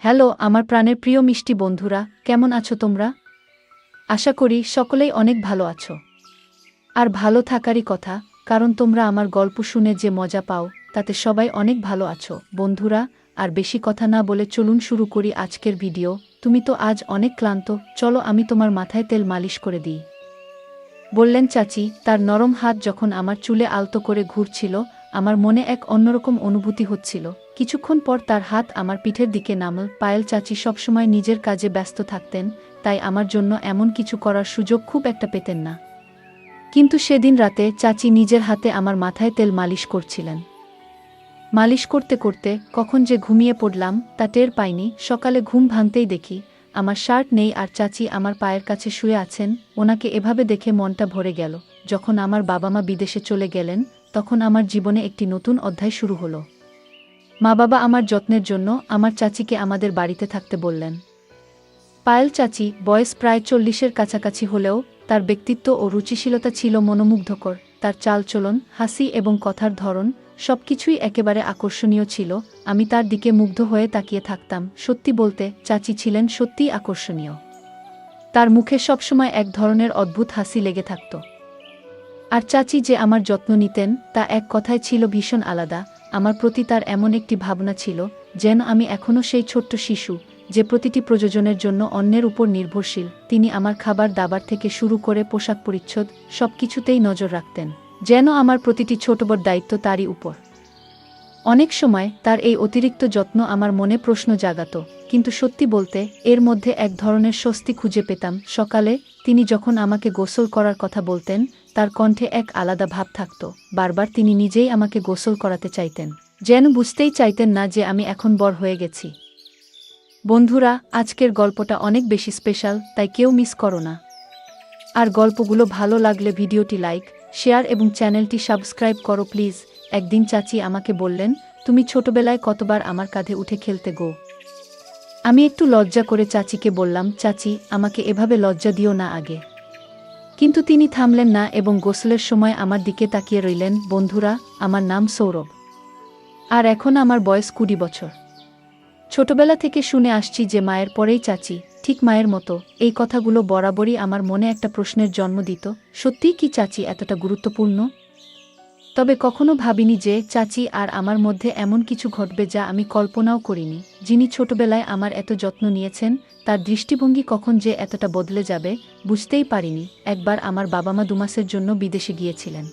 Hello আমার প্রাণের প্রিয় মিষ্টি বন্ধুরা, কেমন আছো তোমরা? আশা করি সকলেই অনেক ভালো আছো। আর ভালো থাকারই কথা, কারণ তোমরা আমার গল্প শুনে যে মজা পাও তাতে সবাই অনেক ভালো আছো। বন্ধুরা, আর বেশি কথা না বলে চলুন শুরু করি আজকের ভিডিও। তুমি তো আজ অনেক ক্লান্ত, চলো আমি তোমার মাথায় তেল মালিশ করে দিই, বললেন চাচি। তার নরম হাত যখন আমার চুলে আলতো করে ঘুরছিল, আমার মনে এক অন্যরকম অনুভূতি হচ্ছিল। কিছুক্ষণ পর তার হাত আমার পিঠের দিকে নামল। পায়েল চাচি সবসময় নিজের কাজে ব্যস্ত থাকতেন, তাই আমার জন্য এমন কিছু করার সুযোগ খুব একটা পেতেন না। কিন্তু সেদিন রাতে চাচি নিজের হাতে আমার মাথায় তেল মালিশ করছিলেন। মালিশ করতে করতে কখন যে ঘুমিয়ে পড়লাম তা টের পাইনি। সকালে ঘুম ভাঙতেই দেখি আমার শার্ট নেই আর চাচি আমার পায়ের কাছে শুয়ে আছেন। ওনাকে এভাবে দেখে মনটা ভরে গেল। যখন আমার বাবা মা বিদেশে চলে গেলেন, তখন আমার জীবনে একটি নতুন অধ্যায় শুরু হলো। মা বাবা আমার যত্নের জন্য আমার চাচিকে আমাদের বাড়িতে থাকতে বললেন। পায়েল চাচি বয়স প্রায় 40-এর কাছাকাছি হলেও তার ব্যক্তিত্ব ও রুচিশীলতা ছিল মনোমুগ্ধকর। তার চালচলন, হাসি এবং কথার ধরন সবকিছুই একেবারে আকর্ষণীয় ছিল। আমি তার দিকে মুগ্ধ হয়ে তাকিয়ে থাকতাম। সত্যি বলতে চাচি ছিলেন সত্যিই আকর্ষণীয়। তার মুখে সবসময় এক ধরনের অদ্ভুত হাসি লেগে থাকত। আর চাচি যে আমার যত্ন নিতেন তা এক কথায় ছিল ভীষণ আলাদা। আমার প্রতি তার এমন একটি ভাবনা ছিল যেন আমি এখনও সেই ছোট্ট শিশু, যে প্রতিটি প্রয়োজনের জন্য অন্যের উপর নির্ভরশীল। তিনি আমার খাবার দাবার থেকে শুরু করে পোশাক পরিচ্ছদ সবকিছুতেই নজর রাখতেন, যেন আমার প্রতিটি ছোট বড় দায়িত্ব তারই উপর। অনেক সময় তার এই অতিরিক্ত যত্ন আমার মনে প্রশ্ন জাগাত, কিন্তু সত্যি বলতে এর মধ্যে এক ধরনের স্বস্তি খুঁজে পেতাম। সকালে তিনি যখন আমাকে গোসল করার কথা বলতেন, তার কণ্ঠে এক আলাদা ভাব থাকত। বারবার তিনি নিজেই আমাকে গোসল করাতে চাইতেন, যেন বুঝতেই চাইতেন না যে আমি এখন বড় হয়ে গেছি। বন্ধুরা, আজকের গল্পটা অনেক বেশি স্পেশাল, তাই কেউ মিস করো না। আর গল্পগুলো ভালো লাগলে ভিডিওটি লাইক, শেয়ার এবং চ্যানেলটি সাবস্ক্রাইব করো প্লিজ। একদিন চাচি আমাকে বললেন, তুমি ছোটবেলায় কতবার আমার কাঁধে উঠে খেলতে গো। আমি একটু লজ্জা করে চাচিকে বললাম, চাচি আমাকে এভাবে লজ্জা দিও না আগে। কিন্তু তিনি থামলেন না এবং গোসলের সময় আমার দিকে তাকিয়ে রইলেন। বন্ধুরা, আমার নাম সৌরভ, আর এখন আমার বয়স 20 বছর। ছোটবেলা থেকে শুনে আসছি যে মায়ের পরেই চাচি, ঠিক মায়ের মতো। এই কথাগুলো বরাবরই আমার মনে একটা প্রশ্নের জন্ম দিত, সত্যিই কি চাচি এতটা গুরুত্বপূর্ণ? তবে কখনো ভাবিনি যে চাচি আর আমার মধ্যে এমন কিছু ঘটবে যা আমি কল্পনাও করিনি। যিনি ছোটবেলায় আমার এত যত্ন নিয়েছেন, তার দৃষ্টিভঙ্গি কখন যে এতটা বদলে যাবে বুঝতেই পারিনি। একবার আমার বাবা মা 2 মাসের জন্য বিদেশে গিয়েছিলেন।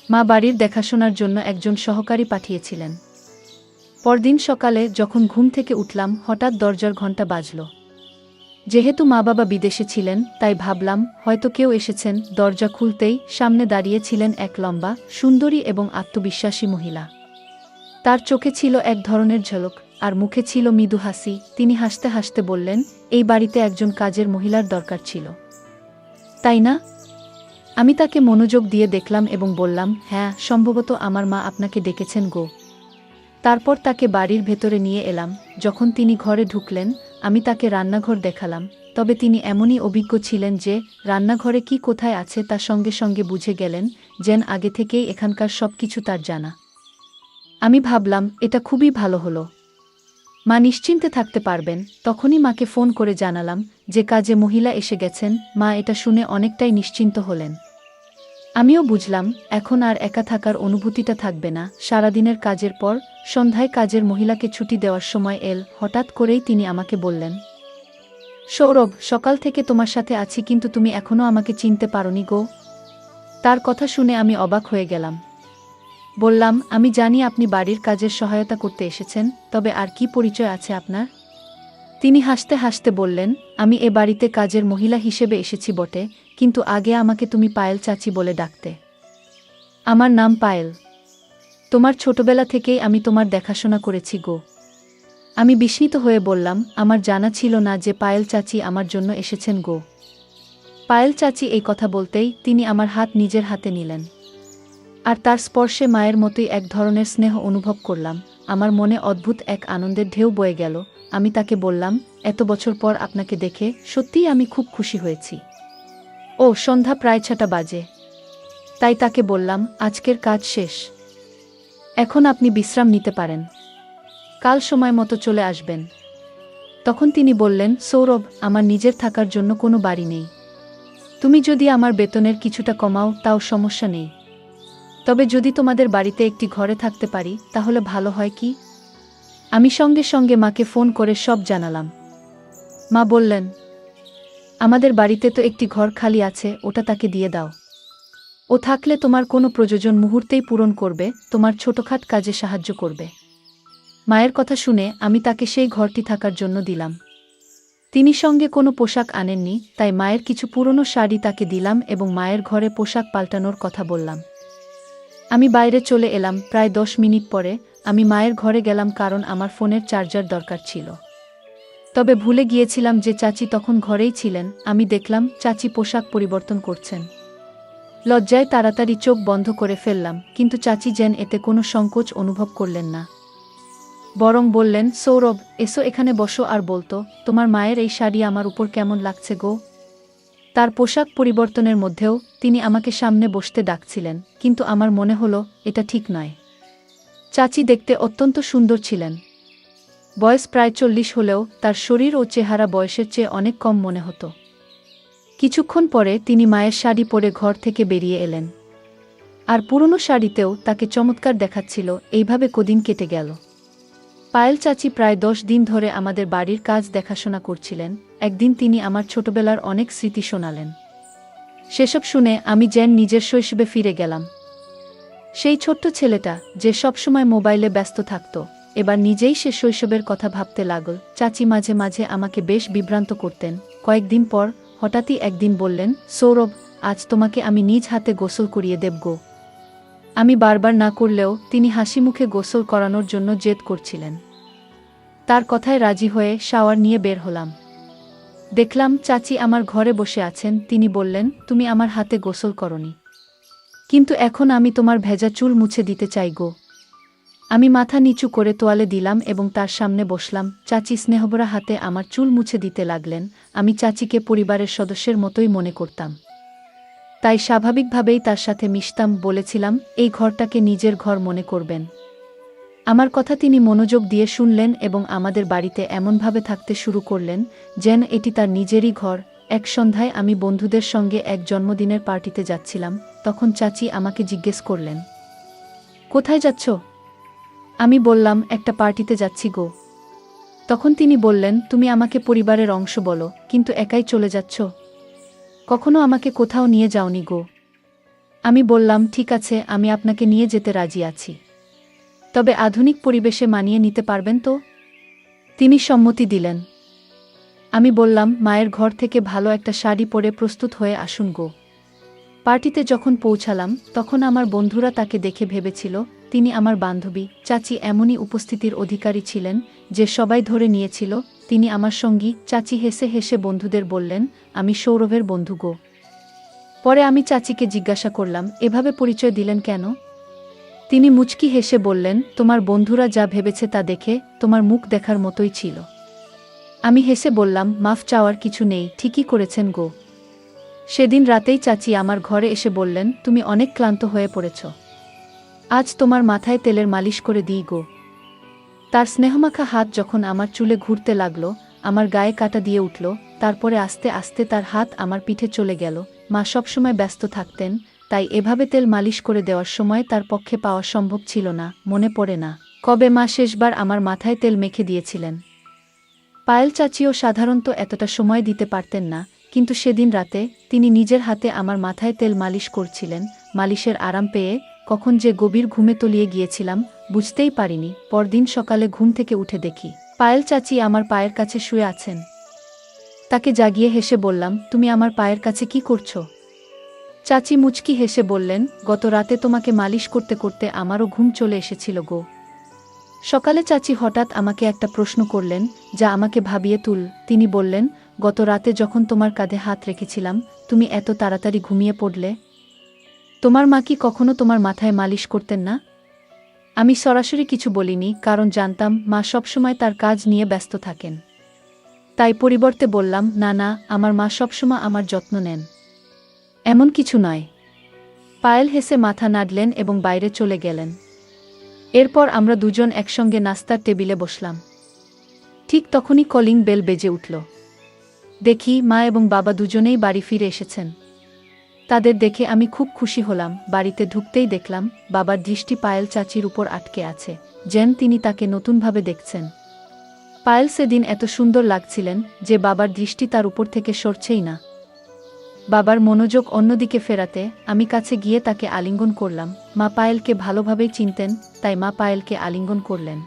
মা বাড়ির দেখাশোনার জন্য একজন সহকারী পাঠিয়েছিলেন। পরদিন সকালে যখন ঘুম থেকে উঠলাম, হঠাৎ দরজার ঘণ্টা বাজল। যেহেতু মা বাবা বিদেশে ছিলেন, তাই ভাবলাম হয়তো কেউ এসেছেন। দরজা খুলতেই সামনে দাঁড়িয়ে ছিলেন এক লম্বা, সুন্দরী এবং আত্মবিশ্বাসী মহিলা। তার চোখে ছিল এক ধরনের ঝলক, আর মুখে ছিল মৃদু হাসি। তিনি হাসতে হাসতে বললেন, এই বাড়িতে একজন কাজের মহিলার দরকার ছিল, তাই না? আমি তাকে মনোযোগ দিয়ে দেখলাম এবং বললাম, হ্যাঁ, সম্ভবত আমার মা আপনাকে ডেকেছেন গো। তারপর তাকে বাড়ির ভেতরে নিয়ে এলাম। যখন তিনি ঘরে ঢুকলেন, আমি তাকে রান্নাঘর দেখালাম। তবে তিনি এমনই অভিজ্ঞ ছিলেন যে রান্নাঘরে কি কোথায় আছে তা সঙ্গে সঙ্গে বুঝে গেলেন, যেন আগে থেকেই এখানকার সবকিছু তার জানা। আমি ভাবলাম এটা খুবই ভালো হলো, মা নিশ্চিন্তে থাকতে পারবেন। তখনই মাকে ফোন করে জানালাম যে কাজে মহিলা এসে গেছেন। মা এটা শুনে অনেকটাই নিশ্চিন্ত হলেন। আমিও বুঝলাম এখন আর একা থাকার অনুভূতিটা থাকবে না। সারাদিনের কাজের পর সন্ধ্যায় কাজের মহিলাকে ছুটি দেওয়ার সময় এল। হঠাৎ করেই তিনি আমাকে বললেন, সৌরভ, সকাল থেকে তোমার সাথে আছি কিন্তু তুমি এখনও আমাকে চিনতে পারোনি গো। তার কথা শুনে আমি অবাক হয়ে গেলাম। বললাম, আমি জানি আপনি বাড়ির কাজের সহায়তা করতে এসেছেন, তবে আর কি পরিচয় আছে আপনার? তিনি হাসতে হাসতে বললেন, আমি এ বাড়িতে কাজের মহিলা হিসেবে এসেছি বটে, কিন্তু আগে আমাকে তুমি পায়েল চাচি বলে ডাকতে। আমার নাম পায়েল। তোমার ছোটবেলা থেকেই আমি তোমার দেখাশোনা করেছি গো। আমি বিস্মিত হয়ে বললাম, আমার জানা ছিল না যে পায়েল চাচি আমার জন্য এসেছেন গো। পায়েল চাচি এই কথা বলতেই তিনি আমার হাত নিজের হাতে নিলেন, আর তার স্পর্শে মায়ের মতোই এক ধরনের স্নেহ অনুভব করলাম। আমার মনে অদ্ভুত এক আনন্দের ঢেউ বয়ে গেল। আমি তাকে বললাম, এত বছর পর আপনাকে দেখে সত্যিই আমি খুব খুশি হয়েছি। ও সন্ধ্যা প্রায় 6টা বাজে, তাই তাকে বললাম, আজকের কাজ শেষ, এখন আপনি বিশ্রাম নিতে পারেন, কাল সময় মতো চলে আসবেন। তখন তিনি বললেন, সৌরভ, আমার নিজের থাকার জন্য কোনো বাড়ি নেই। তুমি যদি আমার বেতনের কিছুটা কমাও তাও সমস্যা নেই, তবে যদি তোমাদের বাড়িতে একটি ঘরে থাকতে পারি তাহলে ভালো হয় কি? আমি সঙ্গে সঙ্গে মাকে ফোন করে সব জানালাম। মা বললেন, আমাদের বাড়িতে তো একটি ঘর খালি আছে, ওটা তাকে দিয়ে দাও। ও থাকলে তোমার কোনো প্রয়োজন মুহূর্তেই পূরণ করবে, তোমার ছোটখাট কাজে সাহায্য করবে। মায়ের কথা শুনে আমি তাকে সেই ঘরটি থাকার জন্য দিলাম। তিনি সঙ্গে কোনো পোশাক আনেননি, তাই মায়ের কিছু পুরনো শাড়ি তাকে দিলাম এবং মায়ের ঘরে পোশাক পাল্টানোর কথা বললাম। আমি বাইরে চলে এলাম। প্রায় 10 মিনিট পরে আমি মায়ের ঘরে গেলাম, কারণ আমার ফোনের চার্জার দরকার ছিল। তবে ভুলে গিয়েছিলাম যে চাচি তখন ঘরেই ছিলেন। আমি দেখলাম চাচি পোশাক পরিবর্তন করছেন। লজ্জায় তাড়াতাড়ি চোখ বন্ধ করে ফেললাম, কিন্তু চাচি যেন এতে কোনো সংকোচ অনুভব করলেন না, বরং বললেন, সৌরভ, এসো এখানে বসো আর বলতো, তোমার মায়ের এই শাড়ি আমার উপর কেমন লাগছে গো? তার পোশাক পরিবর্তনের মধ্যেও তিনি আমাকে সামনে বসতে ডাকছিলেন, কিন্তু আমার মনে হলো এটা ঠিক নয়। চাচি দেখতে অত্যন্ত সুন্দর ছিলেন। বয়স প্রায় 40 হলেও তার শরীর ও চেহারা বয়সের চেয়ে অনেক কম মনে হতো। কিছুক্ষণ পরে তিনি মায়ের শাড়ি পরে ঘর থেকে বেরিয়ে এলেন। আর পুরনো শাড়িতেও তাকে চমৎকার দেখাচ্ছিল। এইভাবে কদিন কেটে গেল। পায়েল চাচি প্রায় 10 দিন ধরে আমাদের বাড়ির কাজ দেখাশোনা করছিলেন। একদিন তিনি আমার ছোটবেলার অনেক স্মৃতি শোনালেন। সেসব শুনে আমি যেন নিজের শৈশবে ফিরে গেলাম। সেই ছোট্ট ছেলেটা যে সবসময় মোবাইলে ব্যস্ত থাকত, এবার নিজেই সে শৈশবের কথা ভাবতে লাগল। চাচি মাঝে মাঝে আমাকে বেশ বিভ্রান্ত করতেন। কয়েকদিন পর হঠাৎই একদিন বললেন, সৌরভ, আজ তোমাকে আমি নিজ হাতে গোসল করিয়ে দেব গো। আমি বারবার না করলেও তিনি হাসি মুখে গোসল করানোর জন্য জেদ করছিলেন। তার কথায় রাজি হয়ে শাওয়ার নিয়ে বের হলাম। দেখলাম চাচি আমার ঘরে বসে আছেন। তিনি বললেন, তুমি আমার হাতে গোসল করনি, কিন্তু এখন আমি তোমার ভেজা চুল মুছে দিতে চাই গো। আমি মাথা নিচু করে তোয়ালে দিলাম এবং তার সামনে বসলাম। চাচি স্নেহভরা হাতে আমার চুল মুছে দিতে লাগলেন। আমি চাচিকে পরিবারের সদস্যের মতোই মনে করতাম, তাই স্বাভাবিকভাবেই তার সাথে মিশতাম। বলেছিলাম, এই ঘরটাকে নিজের ঘর মনে করবেন। আমার কথা তিনি মনোযোগ দিয়ে শুনলেন এবং আমাদের বাড়িতে এমনভাবে থাকতে শুরু করলেন যেন এটি তার নিজেরই ঘর। এক সন্ধ্যায় আমি বন্ধুদের সঙ্গে এক জন্মদিনের পার্টিতে যাচ্ছিলাম। তখন চাচি আমাকে জিজ্ঞেস করলেন, কোথায় যাচ্ছ? আমি বললাম, একটা পার্টিতে যাচ্ছি গো। তখন তিনি বললেন, তুমি আমাকে পরিবারের অংশ বলো, কিন্তু একাই চলে যাচ্ছ, কখনো আমাকে কোথাও নিয়ে যাওনি গো। আমি বললাম, ঠিক আছে, আমি আপনাকে নিয়ে যেতে রাজি আছি, তবে আধুনিক পরিবেশে মানিয়ে নিতে পারবেন তো? তিনি সম্মতি দিলেন। আমি বললাম, মায়ের ঘর থেকে ভালো একটা শাড়ি পরে প্রস্তুত হয়ে আসুন গো। পার্টিতে যখন পৌঁছালাম তখন আমার বন্ধুরা তাকে দেখে ভেবেছিল তিনি আমার বান্ধবী। চাচি এমনই উপস্থিতির অধিকারী ছিলেন যে সবাই ধরে নিয়েছিল তিনি আমার সঙ্গী। চাচি হেসে হেসে বন্ধুদের বললেন, আমি সৌরভের বন্ধু গো। পরে আমি চাচিকে জিজ্ঞাসা করলাম, এভাবে পরিচয় দিলেন কেন? তিনি মুচকি হেসে বললেন, তোমার বন্ধুরা যা ভেবেছে তা দেখে তোমার মুখ দেখার মতোই ছিল। আমি হেসে বললাম, মাফ চাওয়ার কিছু নেই, ঠিকই করেছেন গো। সেদিন রাতেই চাচি আমার ঘরে এসে বললেন, তুমি অনেক ক্লান্ত হয়ে পড়েছ, আজ তোমার মাথায় তেলের মালিশ করে দিই গো। তার স্নেহমাখা হাত যখন আমার চুলে ঘুরতে লাগলো, আমার গায়ে কাটা দিয়ে উঠল। তারপরে আস্তে আস্তে তার হাত আমার পিঠে চলে গেল। মা সবসময় ব্যস্ত থাকতেন, তাই এভাবে তেল মালিশ করে দেওয়ার সময় তার পক্ষে পাওয়া সম্ভব ছিল না। মনে পড়ে না কবে মা শেষবার আমার মাথায় তেল মেখে দিয়েছিলেন। পায়েল চাচিও সাধারণত এতটা সময় দিতে পারতেন না, কিন্তু সেদিন রাতে তিনি নিজের হাতে আমার মাথায় তেল মালিশ করছিলেন। মালিশের আরাম পেয়ে কখন যে গভীর ঘুমে তলিয়ে গিয়েছিলাম বুঝতেই পারিনি। পরদিন সকালে ঘুম থেকে উঠে দেখি পায়েল চাচি আমার পায়ের কাছে শুয়ে আছেন। তাকে জাগিয়ে হেসে বললাম, তুমি আমার পায়ের কাছে কি করছো? চাচি মুচকি হেসে বললেন, গত রাতে তোমাকে মালিশ করতে করতে আমারও ঘুম চলে এসেছিল গো। সকালে চাচি হঠাৎ আমাকে একটা প্রশ্ন করলেন যা আমাকে ভাবিয়ে তুল। তিনি বললেন, গত রাতে যখন তোমার কাঁধে হাত রেখেছিলাম তুমি এত তাড়াতাড়ি ঘুমিয়ে পড়লে, তোমার মা কি কখনো তোমার মাথায় মালিশ করতেন না? আমি সরাসরি কিছু বলিনি, কারণ জানতাম মা সবসময় তার কাজ নিয়ে ব্যস্ত থাকেন। তাই পরিবর্তে বললাম, না না, আমার মা সবসময় আমার যত্ন নেন, এমন কিছু নয়। পায়েল হেসে মাথা নাড়লেন এবং বাইরে চলে গেলেন। এরপর আমরা দুজন একসঙ্গে নাস্তার টেবিলে বসলাম। ঠিক তখনই কলিং বেল বেজে উঠল। দেখি মা এবং বাবা দুজনেই বাড়ি ফিরে এসেছেন। তাদের দেখে আমি খুব খুশি হলাম। বাড়িতে ঢুকতেই দেখলাম বাবার দৃষ্টি পায়েল চাচির উপর আটকে আছে, যেন তিনি তাকে নতুনভাবে দেখছেন। পায়েল সেদিন এত সুন্দর লাগছিলেন যে বাবার দৃষ্টি তার উপর থেকে সরছেই না। বাবার মনোযোগ অন্যদিকে ফেরাতে আমি কাছে গিয়ে তাকে আলিঙ্গন করলাম। মা পায়েলকে ভালোভাবেই চিনতেন, তাই মা পায়েলকে আলিঙ্গন করলেন।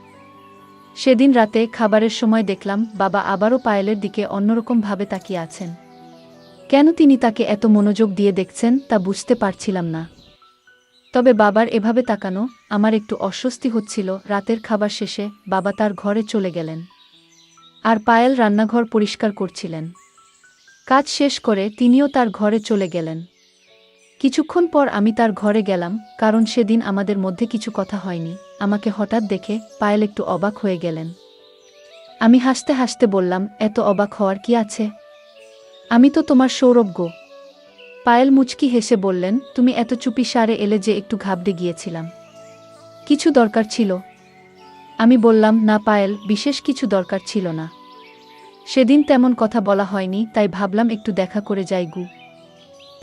সেদিন রাতে খাবারের সময় দেখলাম বাবা আবারও পায়েলের দিকে অন্যরকমভাবে তাকিয়ে আছেন। কেন তিনি তাকে এত মনোযোগ দিয়ে দেখছেন তা বুঝতে পারছিলাম না। তবে বাবার এভাবে তাকানো আমার একটু অস্বস্তি হচ্ছিল। রাতের খাবার শেষে বাবা তার ঘরে চলে গেলেন, আর পায়েল রান্নাঘর পরিষ্কার করছিলেন। কাজ শেষ করে তিনিও তার ঘরে চলে গেলেন। কিছুক্ষণ পর আমি তার ঘরে গেলাম, কারণ সেদিন আমাদের মধ্যে কিছু কথা হয়নি। আমাকে হঠাৎ দেখে পায়েল একটু অবাক হয়ে গেলেন। আমি হাসতে হাসতে বললাম, এত অবাক হওয়ার কি আছে? আমি তো তোমার সৌরভ গো। পায়েল মুচকি হেসে বললেন, তুমি এত চুপি সারে এলে যে একটু ঘাবড়ে গিয়েছিলাম। কিছু দরকার ছিল? আমি বললাম, না পায়েল, বিশেষ কিছু দরকার ছিল না। সেদিন তেমন কথা বলা হয়নি, তাই ভাবলাম একটু দেখা করে যাই গু।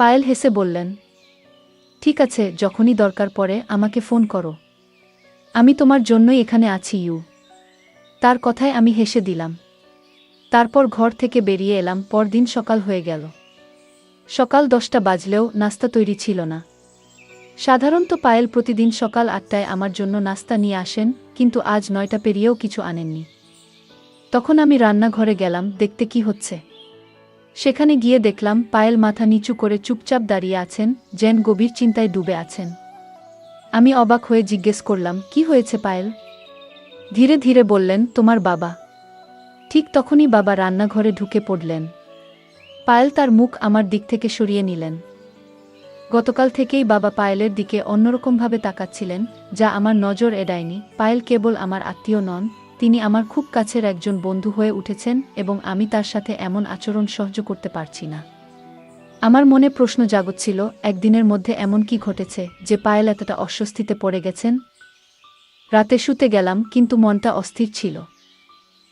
পায়েল হেসে বললেন, ঠিক আছে, যখনই দরকার পড়ে আমাকে ফোন করো। আমি তোমার জন্যই এখানে আছি ইউ। তার কথায় আমি হেসে দিলাম। তারপর ঘর থেকে বেরিয়ে এলাম। পরদিন সকাল হয়ে গেল। সকাল 10টা বাজলেও নাস্তা তৈরি ছিল না। সাধারণত পায়েল প্রতিদিন সকাল 8টায় আমার জন্য নাস্তা নিয়ে আসেন, কিন্তু আজ 9টা পেরিয়েও কিছু আনেননি। তখন আমি রান্নাঘরে গেলাম দেখতে কি হচ্ছে। সেখানে গিয়ে দেখলাম পায়েল মাথা নিচু করে চুপচাপ দাঁড়িয়ে আছেন, যেন গভীর চিন্তায় ডুবে আছেন। আমি অবাক হয়ে জিজ্ঞেস করলাম, কি হয়েছে পায়েল? ধীরে ধীরে বললেন, তোমার বাবা। ঠিক তখনই বাবা রান্নাঘরে ঢুকে পড়লেন। পায়েল তার মুখ আমার দিক থেকে সরিয়ে নিলেন। গতকাল থেকেই বাবা পায়েলের দিকে অন্যরকমভাবে তাকাচ্ছিলেন, যা আমার নজর এড়ায়নি। পায়েল কেবল আমার আত্মীয় নন, তিনি আমার খুব কাছের একজন বন্ধু হয়ে উঠেছেন, এবং আমি তার সাথে এমন আচরণ সহ্য করতে পারছি না। আমার মনে প্রশ্ন জাগছিল, একদিনের মধ্যে এমন কি ঘটেছে যে পায়েল এতটা অস্বস্তিতে পড়ে গেছেন। রাতে শুতে গেলাম, কিন্তু মনটা অস্থির ছিল।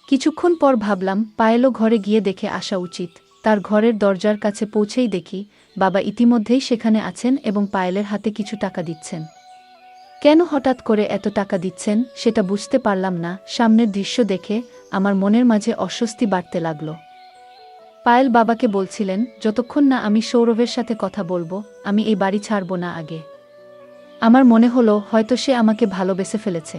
কিছুক্ষণ পর ভাবলাম পায়েলও ঘরে গিয়ে দেখে আসা উচিত। তার ঘরের দরজার কাছে পৌঁছেই দেখি বাবা ইতিমধ্যেই সেখানে আছেন এবং পায়েলের হাতে কিছু টাকা দিচ্ছেন। কেন হঠাৎ করে এত টাকা দিচ্ছেন সেটা বুঝতে পারলাম না। সামনের দৃশ্য দেখে আমার মনের মাঝে অস্বস্তি বাড়তে লাগল। পায়েল বাবাকে বলছিলেন, যতক্ষণ না আমি সৌরভের সাথে কথা বলবো আমি এই বাড়ি ছাড়ব না আগে। আমার মনে হলো হয়তো সে আমাকে ভালোবেসে ফেলেছে।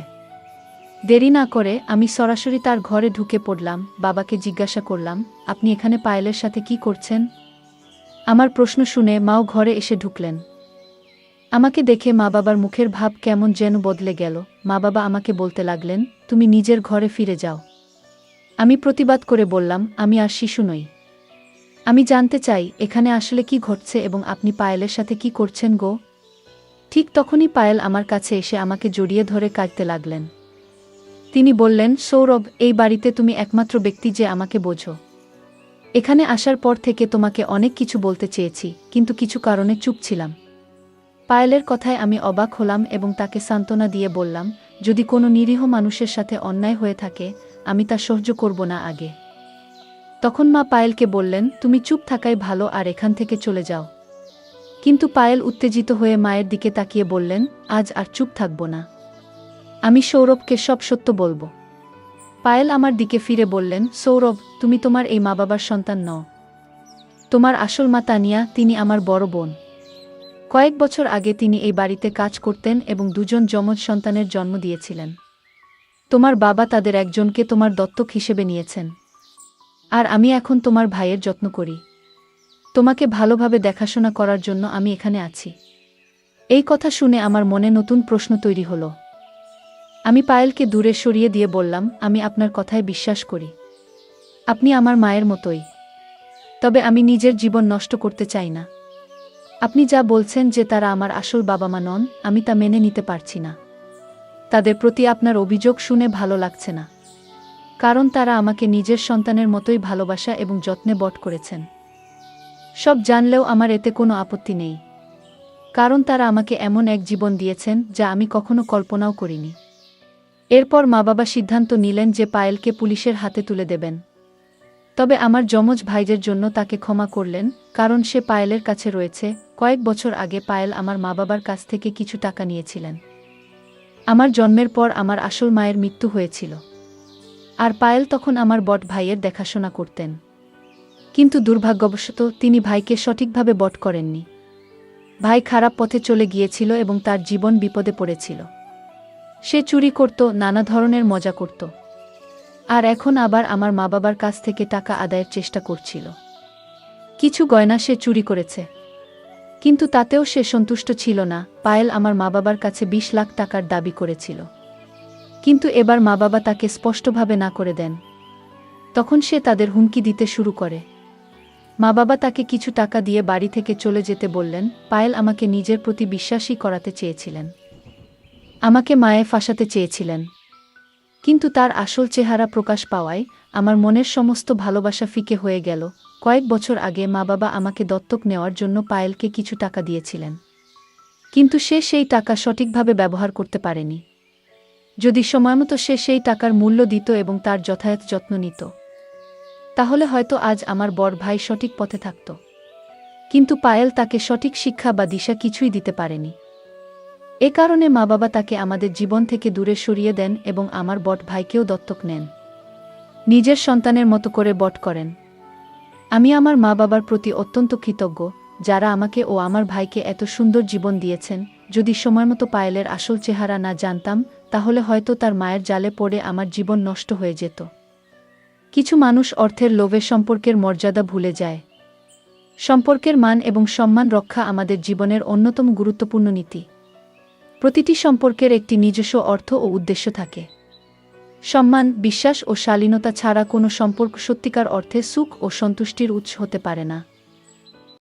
দেরি না করে আমি সরাসরি তার ঘরে ঢুকে পড়লাম। বাবাকে জিজ্ঞাসা করলাম, আপনি এখানে পায়েলের সাথে কি করছেন? আমার প্রশ্ন শুনে মাও ঘরে এসে ঢুকলেন। আমাকে দেখে মা বাবার মুখের ভাব কেমন যেন বদলে গেল। মা বাবা আমাকে বলতে লাগলেন, তুমি নিজের ঘরে ফিরে যাও। আমি প্রতিবাদ করে বললাম, আমি আর শিশু নই। আমি জানতে চাই এখানে আসলে কি ঘটছে এবং আপনি পায়েলের সাথে কি করছেন গো। ঠিক তখনই পায়েল আমার কাছে এসে আমাকে জড়িয়ে ধরে কাঁদতে লাগলেন। তিনি বললেন, সৌরভ, এই বাড়িতে তুমি একমাত্র ব্যক্তি যে আমাকে বোঝো। এখানে আসার পর থেকে তোমাকে অনেক কিছু বলতে চেয়েছি, কিন্তু কিছু কারণে চুপ ছিলাম। পায়েলের কথায় আমি অবাক হলাম এবং তাকে সান্ত্বনা দিয়ে বললাম, যদি কোনো নিরীহ মানুষের সাথে অন্যায় হয়ে থাকে আমি তা সহ্য করব না আগে। তখন মা পায়েলকে বললেন, তুমি চুপ থাকাই ভালো আর এখান থেকে চলে যাও। কিন্তু পায়েল উত্তেজিত হয়ে মায়ের দিকে তাকিয়ে বললেন, আজ আর চুপ থাকব না। আমি সৌরভকে সব সত্য বলবো। পায়েল আমার দিকে ফিরে বললেন, সৌরভ, তুমি তোমার এই মা বাবার সন্তান নও। তোমার আসল মা তানিয়া, তিনি আমার বড় বোন। কয়েক বছর আগে তিনি এই বাড়িতে কাজ করতেন এবং দুজন যমজ সন্তানের জন্ম দিয়েছিলেন। তোমার বাবা তাদের একজনকে তোমার দত্তক হিসেবে নিয়েছেন, আর আমি এখন তোমার ভাইয়ের যত্ন করি। তোমাকে ভালোভাবে দেখাশোনা করার জন্য আমি এখানে আছি। এই কথা শুনে আমার মনে নতুন প্রশ্ন তৈরি হলো। আমি পায়েলকে দূরে সরিয়ে দিয়ে বললাম, আমি আপনার কথায় বিশ্বাস করি। আপনি আমার মায়ের মতোই। তবে আমি নিজের জীবন নষ্ট করতে চাই না। আপনি যা বলছেন যে তারা আমার আসল বাবা মা নন, আমি তা মেনে নিতে পারছি না। তাদের প্রতি আপনার অভিযোগ শুনে ভালো লাগছে না, কারণ তারা আমাকে নিজের সন্তানের মতোই ভালোবাসা এবং যত্নে বড় করেছেন। সব জানলেও আমার এতে কোনো আপত্তি নেই, কারণ তারা আমাকে এমন এক জীবন দিয়েছেন যা আমি কখনো কল্পনাও করিনি। এরপর মা বাবা সিদ্ধান্ত নিলেন যে পায়েলকে পুলিশের হাতে তুলে দেবেন। তবে আমার যমজ ভাইদের জন্য তাকে ক্ষমা করলেন, কারণ সে পায়েলের কাছে রয়েছে। কয়েক বছর আগে পায়েল আমার মা বাবার কাছ থেকে কিছু টাকা নিয়েছিলেন। আমার জন্মের পর আমার আসল মায়ের মৃত্যু হয়েছিল, আর পায়েল তখন আমার বড় ভাইয়ের দেখাশোনা করতেন। কিন্তু দুর্ভাগ্যবশত তিনি ভাইকে সঠিকভাবে বট করেননি। ভাই খারাপ পথে চলে গিয়েছিল এবং তার জীবন বিপদে পড়েছিল। সে চুরি করত, নানা ধরনের মজা করত, আর এখন আবার আমার মা বাবার কাছ থেকে টাকা আদায়ের চেষ্টা করছিল। কিছু গয়না সে চুরি করেছে, কিন্তু তাতেও সে সন্তুষ্ট ছিল না। পায়েল আমার মা বাবার কাছে 20 লাখ টাকার দাবি করেছিল, কিন্তু এবার মা বাবা তাকে স্পষ্টভাবে না করে দেন। তখন সে তাদের হুমকি দিতে শুরু করে। মা বাবা তাকে কিছু টাকা দিয়ে বাড়ি থেকে চলে যেতে বললেন। পায়েল আমাকে নিজের প্রতি বিশ্বাসী করাতে চেয়েছিলেন, আমাকে মায়ে ফাঁসাতে চেয়েছিলেন, কিন্তু তার আসল চেহারা প্রকাশ পাওয়ায় আমার মনের সমস্ত ভালোবাসা ফিকে হয়ে গেল। কয়েক বছর আগে মা বাবা আমাকে দত্তক নেওয়ার জন্য পায়েলকে কিছু টাকা দিয়েছিলেন, কিন্তু সে সেই টাকা সঠিকভাবে ব্যবহার করতে পারেনি। যদি সময়মতো সে সেই টাকার মূল্য দিত এবং তার যথাযথ যত্ন নিত, তাহলে হয়তো আজ আমার বড় ভাই সঠিক পথে থাকত। কিন্তু পায়েল তাকে সঠিক শিক্ষা বা দিশা কিছুই দিতে পারেনি। এ কারণে মা বাবা তাকে আমাদের জীবন থেকে দূরে সরিয়ে দেন এবং আমার বড় ভাইকেও দত্তক নেন। নিজের সন্তানের মতো করে বট করেন। আমি আমার মা বাবার প্রতি অত্যন্ত কৃতজ্ঞ, যারা আমাকে ও আমার ভাইকে এত সুন্দর জীবন দিয়েছেন। যদি সময়মতো পায়েলের আসল চেহারা না জানতাম, তাহলে হয়তো তার মায়ের জালে পড়ে আমার জীবন নষ্ট হয়ে যেত। কিছু মানুষ অর্থের লোভে সম্পর্কের মর্যাদা ভুলে যায়। সম্পর্কের মান এবং সম্মান রক্ষা আমাদের জীবনের অন্যতম গুরুত্বপূর্ণ নীতি। প্রতিটি সম্পর্কের একটি নিজস্ব অর্থ ও উদ্দেশ্য থাকে। সম্মান, বিশ্বাস ও শালীনতা ছাড়া কোনো সম্পর্ক সত্যিকার অর্থে সুখ ও সন্তুষ্টির উৎস হতে পারে না।